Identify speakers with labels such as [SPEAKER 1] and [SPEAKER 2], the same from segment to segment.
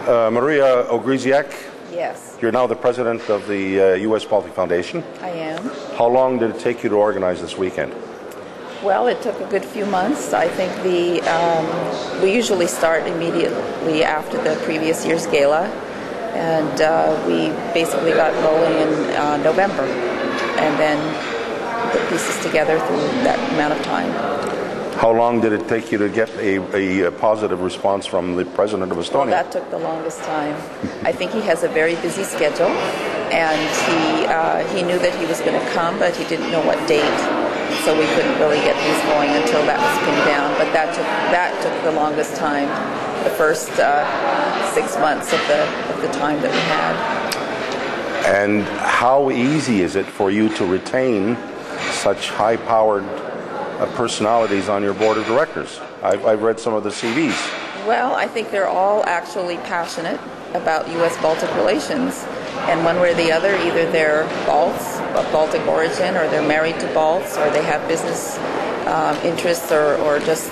[SPEAKER 1] Maria Ogrydziak,
[SPEAKER 2] Yes,
[SPEAKER 1] you're now the president of the U.S. Baltic Foundation.
[SPEAKER 2] I am.
[SPEAKER 1] How long did it take you to organize this weekend?
[SPEAKER 2] Well, it took a good few months. I think we usually start immediately after the previous year's gala, and we basically got rolling in November, and then put pieces together through that amount of time.
[SPEAKER 1] How long did it take you to get a positive response from the president of Estonia?
[SPEAKER 2] Well, that took the longest time. I think he has a very busy schedule, and he knew that he was going to come, but he didn't know what date. So we couldn't really get things going until that was pinned down. But that took the longest time, the first 6 months of the time that we had.
[SPEAKER 1] And how easy is it for you to retain such high-powered personalities on your board of directors? I've read some of the CVs.
[SPEAKER 2] Well, I think they're all actually passionate about U.S.-Baltic relations, and one way or the other, either they're Balts of Baltic origin, or they're married to Balts, or they have business interests or just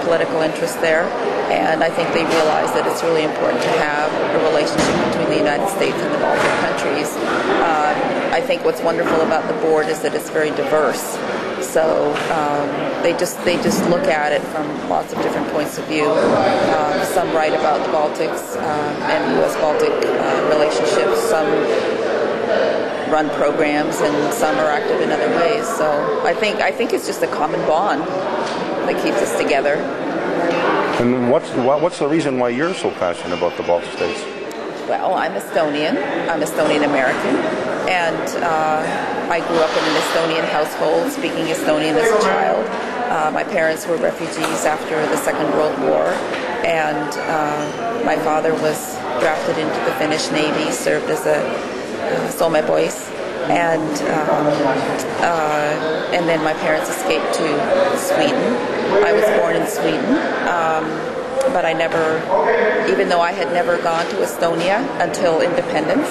[SPEAKER 2] political interests there. And I think they realize that it's really important to have a relationship between the United States and the Baltic countries. I think what's wonderful about the board is that it's very diverse. So they just look at it from lots of different points of view. Some write about the Baltics and U.S.-Baltic relationships. Some run programs, and some are active in other ways. So I think it's just a common bond that keeps us together.
[SPEAKER 1] And what's the reason why you're so passionate about the Baltic states?
[SPEAKER 2] Well, I'm Estonian. I'm Estonian American, and I grew up in an Estonian household, speaking Estonian as a child. My parents were refugees after the Second World War, and my father was drafted into the Finnish Navy, served as a Somepois, and then my parents escaped to Sweden. I was born in Sweden, but I never, even though I had never gone to Estonia until independence,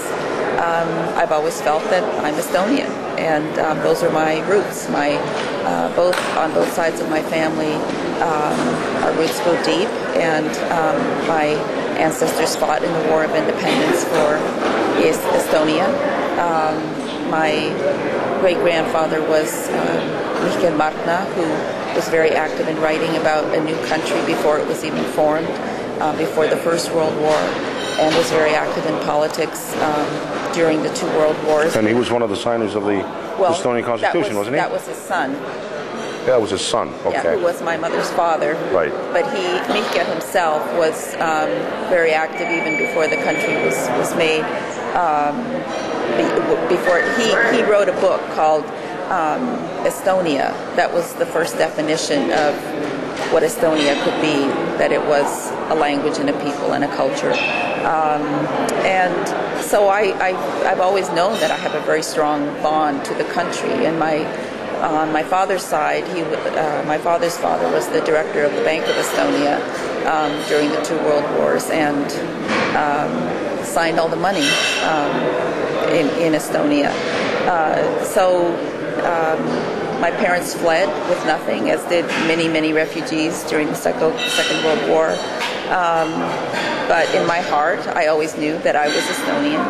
[SPEAKER 2] I've always felt that I'm Estonian, and those are my roots. On both sides of my family, our roots go deep, and my ancestors fought in the War of Independence for Estonia. My great-grandfather was Mihkel Martna, who was very active in writing about a new country before it was even formed, before the First World War, and was very active in politics during the two World Wars.
[SPEAKER 1] And he was one of the signers of the Estonian Constitution, wasn't he?
[SPEAKER 2] That was his son.
[SPEAKER 1] That was his son, okay.
[SPEAKER 2] Yeah, who was my mother's father.
[SPEAKER 1] Right.
[SPEAKER 2] But Mihkel himself was very active even before the country was made. Before he wrote a book called Estonia. That was the first definition of what Estonia could be, that it was a language and a people and a culture. And so I've always known that I have a very strong bond to the country. And on my father's side, my father's father was the director of the Bank of Estonia during the two World Wars, and signed all the money in Estonia. So my parents fled with nothing, as did many refugees during the Second World War. But in my heart, I always knew that I was Estonian,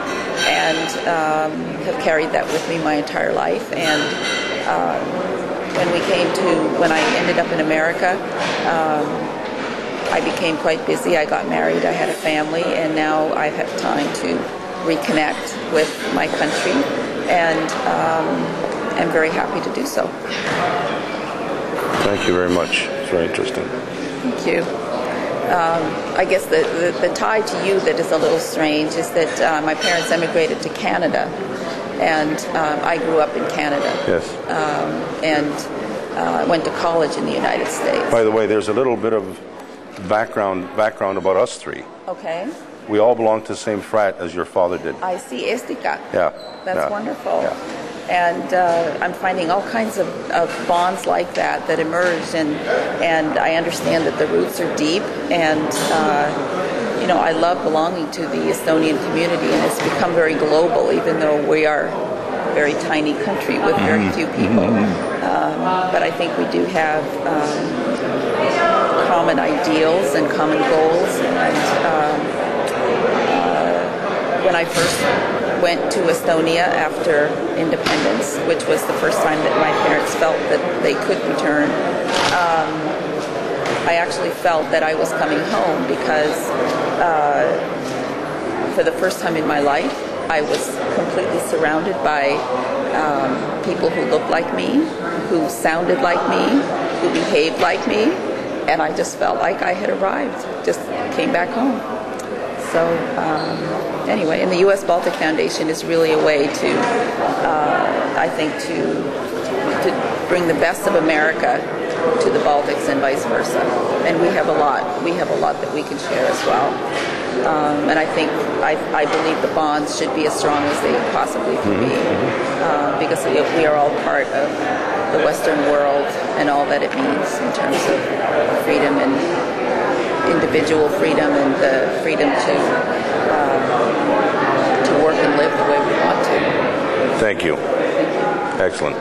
[SPEAKER 2] and have carried that with me my entire life. And when I ended up in America, I became quite busy. I got married, I had a family, and now I have time to reconnect with my country, and I'm very happy to do so.
[SPEAKER 1] Thank you very much. It's very interesting.
[SPEAKER 2] Thank you. I guess the tie to you that is a little strange is that my parents emigrated to Canada, and I grew up in Canada.
[SPEAKER 1] Yes.
[SPEAKER 2] And went to college in the United States.
[SPEAKER 1] By the way, there's a little bit of background about us three.
[SPEAKER 2] Okay.
[SPEAKER 1] We all belong to the same frat as your father did.
[SPEAKER 2] I see, Estika.
[SPEAKER 1] Yeah.
[SPEAKER 2] That's wonderful.
[SPEAKER 1] Yeah.
[SPEAKER 2] And I'm finding all kinds of bonds like that emerge, and I understand that the roots are deep, and I love belonging to the Estonian community, and it's become very global, even though we are a very tiny country with very few people. But I think we do have common ideals and common goals, and I first went to Estonia after independence, which was the first time that my parents felt that they could return, I actually felt that I was coming home because for the first time in my life, I was completely surrounded by people who looked like me, who sounded like me, who behaved like me, and I just felt like I had arrived, just came back home. So anyway, and the U.S. Baltic Foundation is really a way to, I think, to bring the best of America to the Baltics and vice versa. And we have a lot. We have a lot that we can share as well. And I believe the bonds should be as strong as they possibly can be, because we are all part of the Western world and all that it means in terms of freedom and individual freedom and the freedom to work and live the way we want to.
[SPEAKER 1] Thank you. Excellent.